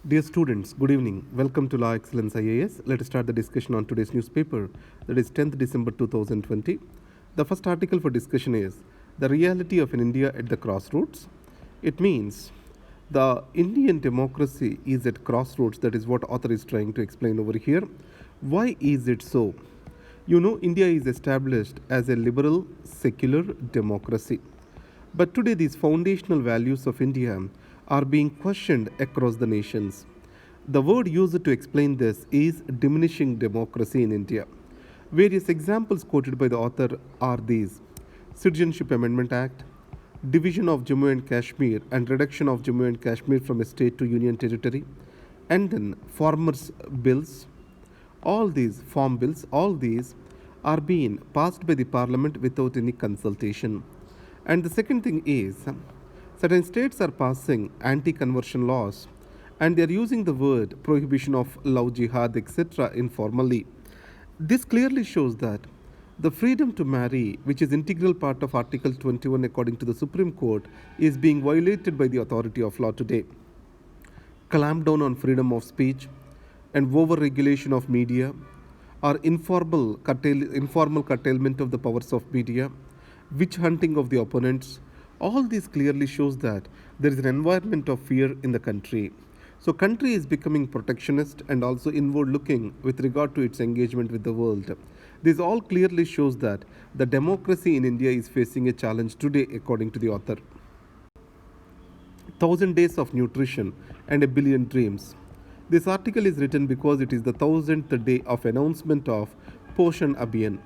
Dear students, good evening. Welcome to Law Excellence IAS. Let us start the discussion on today's newspaper, that is 10th December 2020. The first article for discussion is The Reality of an India at the Crossroads. It means the Indian democracy is at crossroads. That is what author is trying to explain over here. Why is it so? You know, India is established as a liberal, secular democracy. But today, these foundational values of India are being questioned across the nations. The word used to explain this is diminishing democracy in India. Various examples quoted by the author are these: Citizenship Amendment Act, division of Jammu and Kashmir and reduction of Jammu and Kashmir from a state to union territory, and then farmers' bills. All these are being passed by the parliament without any consultation. And the second thing is, certain states are passing anti conversion laws and they are using the word prohibition of love jihad, etc., informally. This clearly shows that the freedom to marry, which is integral part of Article 21 according to the Supreme Court, is being violated by the authority of law today. Clamp down on freedom of speech and over-regulation of media, or informal curtailment of the powers of media, witch hunting of the opponents, all this clearly shows that there is an environment of fear in the country. So country is becoming protectionist and also inward looking with regard to its engagement with the world. This all clearly shows that the democracy in India is facing a challenge today according to the author. 1000 days of nutrition and a billion dreams. This article is written because it is the 1000th day of announcement of Poshan Abhiyan.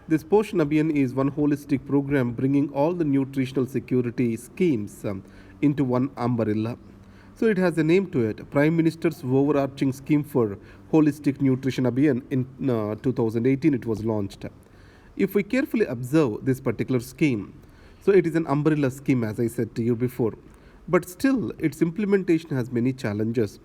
This Poshan Abhiyan is one holistic program bringing all the nutritional security schemes into one umbrella. So it has a name to it, Prime Minister's overarching scheme for holistic nutrition Abhiyan. In 2018 it was launched. If we carefully observe this particular scheme, so it is an umbrella scheme, as I said to you before, but still its implementation has many challenges,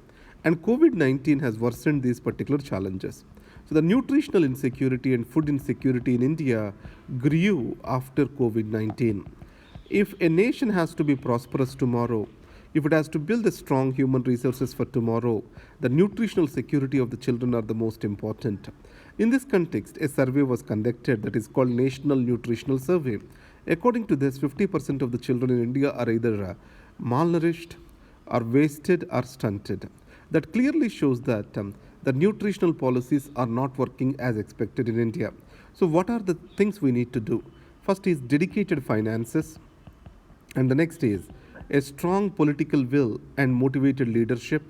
and COVID-19 has worsened these particular challenges. So the nutritional insecurity and food insecurity in India grew after COVID-19. If a nation has to be prosperous tomorrow, if it has to build the strong human resources for tomorrow, the nutritional security of the children are the most important. In this context, a survey was conducted that is called National Nutritional Survey. According to this, 50% of the children in India are either malnourished or wasted or stunted. That clearly shows that the nutritional policies are not working as expected in India. So what are the things we need to do? First is dedicated finances, and the next is a strong political will and motivated leadership.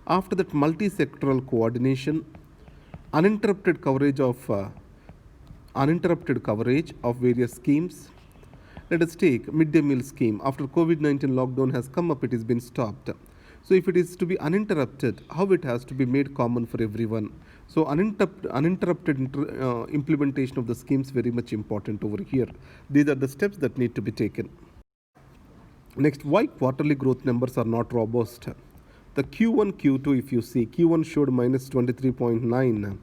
After that, multi-sectoral coordination, uninterrupted coverage of various schemes. Let us take midday meal scheme. After COVID-19 lockdown has come up, it has been stopped. So if it is to be uninterrupted, how it has to be made common for everyone. So uninterrupted implementation of the schemes very much important over here. These are the steps that need to be taken. Next, why quarterly growth numbers are not robust? The Q1, Q2, if you see, Q1 showed minus 23.9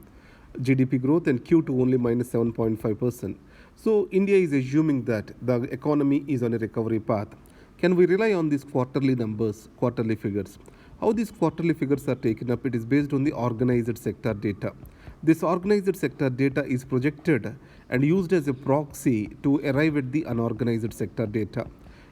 GDP growth and Q2 only minus 7.5%. So India is assuming that the economy is on a recovery path. Can we rely on these quarterly numbers, quarterly figures? How these quarterly figures are taken up? It is based on the organized sector data. This organized sector data is projected and used as a proxy to arrive at the unorganized sector data.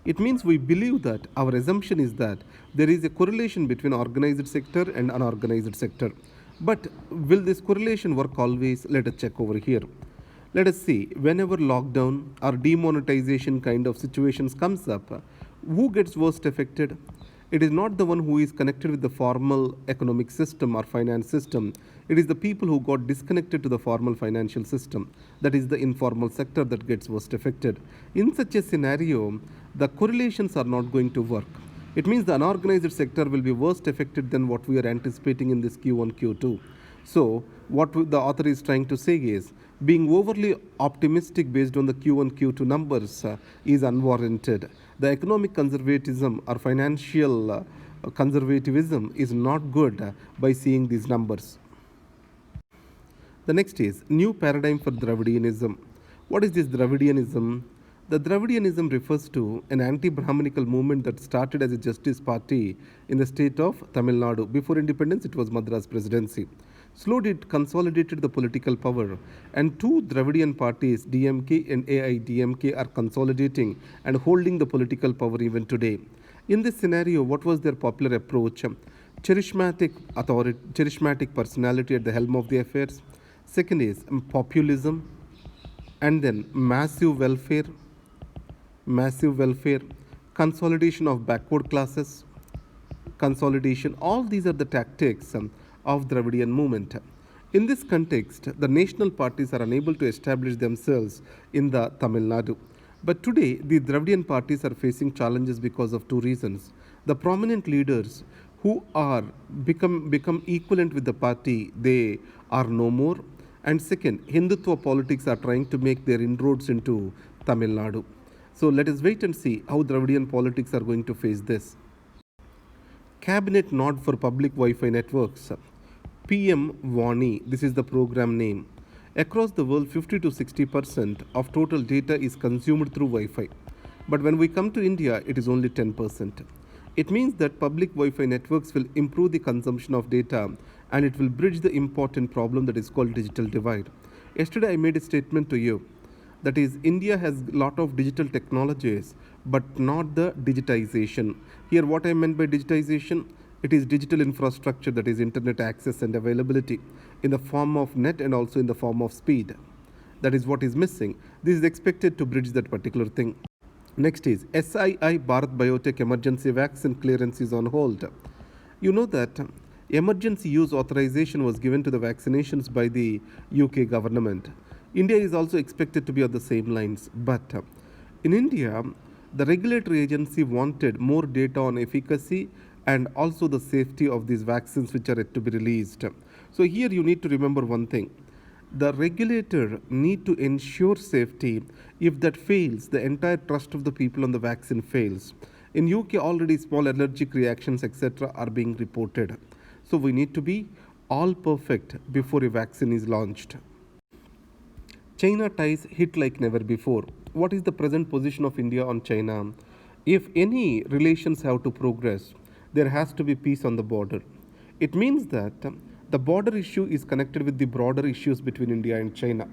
It means we believe that our assumption is that there is a correlation between organized sector and unorganized sector. But will this correlation work always? Let us check over here. Let us see, whenever lockdown or demonetization kind of situations comes up, who gets worst affected? It is not the one who is connected with the formal economic system or finance system. It is the people who got disconnected to the formal financial system. That is the informal sector that gets worst affected. In such a scenario, the correlations are not going to work. It means the unorganized sector will be worst affected than what we are anticipating in this Q1, Q2. So what the author is trying to say is, being overly optimistic based on the Q1, Q2 numbers is unwarranted. The economic conservatism or financial conservatism is not good by seeing these numbers. The next is new paradigm for Dravidianism. What is this Dravidianism? The Dravidianism refers to an anti-Brahminical movement that started as a justice party in the state of Tamil Nadu. Before independence, it was Madras Presidency. Slowly, it consolidated the political power, and two Dravidian parties, DMK and AIDMK, are consolidating and holding the political power even today. In this scenario, what was their popular approach? Charismatic authority, charismatic personality at the helm of the affairs. Second is populism, and then massive welfare, consolidation of backward classes, consolidation. All these are the tactics of Dravidian movement. In this context, the national parties are unable to establish themselves in the Tamil Nadu. But today, the Dravidian parties are facing challenges because of two reasons. The prominent leaders who are become equivalent with the party, they are no more. And second, Hindutva politics are trying to make their inroads into Tamil Nadu. So let us wait and see how Dravidian politics are going to face this. Cabinet nod for public Wi-Fi networks. PM Vani, this is the program name. Across the world, 50 to 60% of total data is consumed through Wi-Fi. But when we come to India, it is only 10%. It means that public Wi-Fi networks will improve the consumption of data, and it will bridge the important problem that is called digital divide. Yesterday, I made a statement to you. That is, India has a lot of digital technologies, but not the digitization. Here, what I meant by digitization, it is digital infrastructure, that is internet access and availability in the form of net and also in the form of speed. That is what is missing. This is expected to bridge that particular thing. Next is SII Bharat Biotech emergency vaccine clearance is on hold. You know that emergency use authorization was given to the vaccinations by the UK government. India is also expected to be on the same lines, but in India, the regulatory agency wanted more data on efficacy and also the safety of these vaccines which are yet to be released. So here you need to remember one thing. The regulator need to ensure safety. If that fails, the entire trust of the people on the vaccine fails. In UK, already small allergic reactions, etc., are being reported. So we need to be all perfect before a vaccine is launched. China ties hit like never before. What is the present position of India on China? If any relations have to progress, there has to be peace on the border. It means that the border issue is connected with the broader issues between India and China.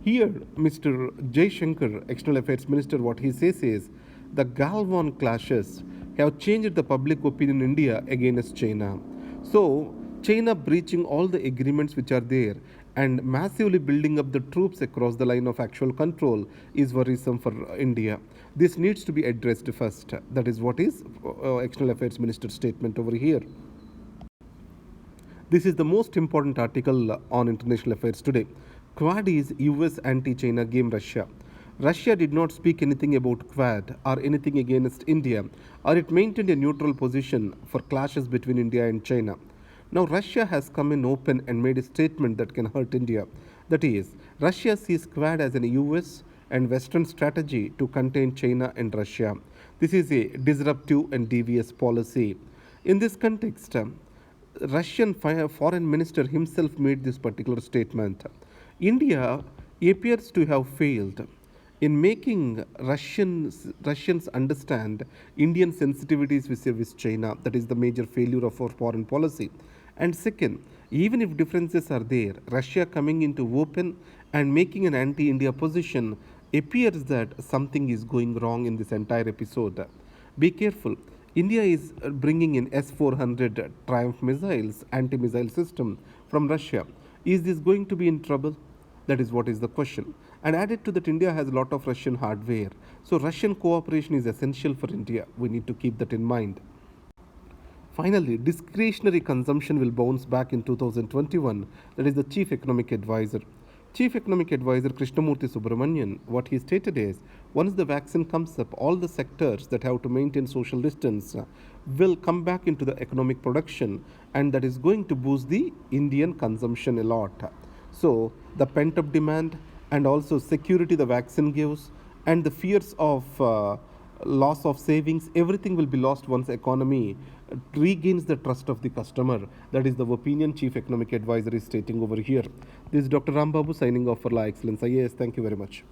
Here, Mr. Jay Shankar, External Affairs Minister, what he says is the Galwan clashes have changed the public opinion in India against China. So, China breaching all the agreements which are there and massively building up the troops across the line of actual control is worrisome for India. This needs to be addressed first. That is what is External Affairs Minister's statement over here. This is the most important article on international affairs today. Quad is US anti-China game Russia. Russia did not speak anything about Quad or anything against India, or it maintained a neutral position for clashes between India and China. Now Russia has come in open and made a statement that can hurt India. That is, Russia sees Quad as an US and Western strategy to contain China and Russia. This is a disruptive and devious policy. In this context, Russian foreign minister himself made this particular statement. India appears to have failed in making Russians understand Indian sensitivities with China. That is the major failure of our foreign policy. And second, even if differences are there, Russia coming into open and making an anti-India position appears that something is going wrong in this entire episode. Be careful. India is bringing in S-400 Triumph missiles, anti-missile system from Russia. Is this going to be in trouble? That is what is the question. And added to that, India has a lot of Russian hardware. So Russian cooperation is essential for India. We need to keep that in mind. Finally, discretionary consumption will bounce back in 2021. That is the Chief Economic Advisor. Chief Economic Advisor Krishnamurthy Subramanian, what he stated is, once the vaccine comes up, all the sectors that have to maintain social distance will come back into the economic production, and that is going to boost the Indian consumption a lot. So the pent-up demand and also security the vaccine gives and the fears of loss of savings, everything will be lost once economy regains the trust of the customer. That is the opinion Chief Economic Advisor is stating over here. This is Dr. Rambabu signing off for La Excellence IAS. Thank you very much.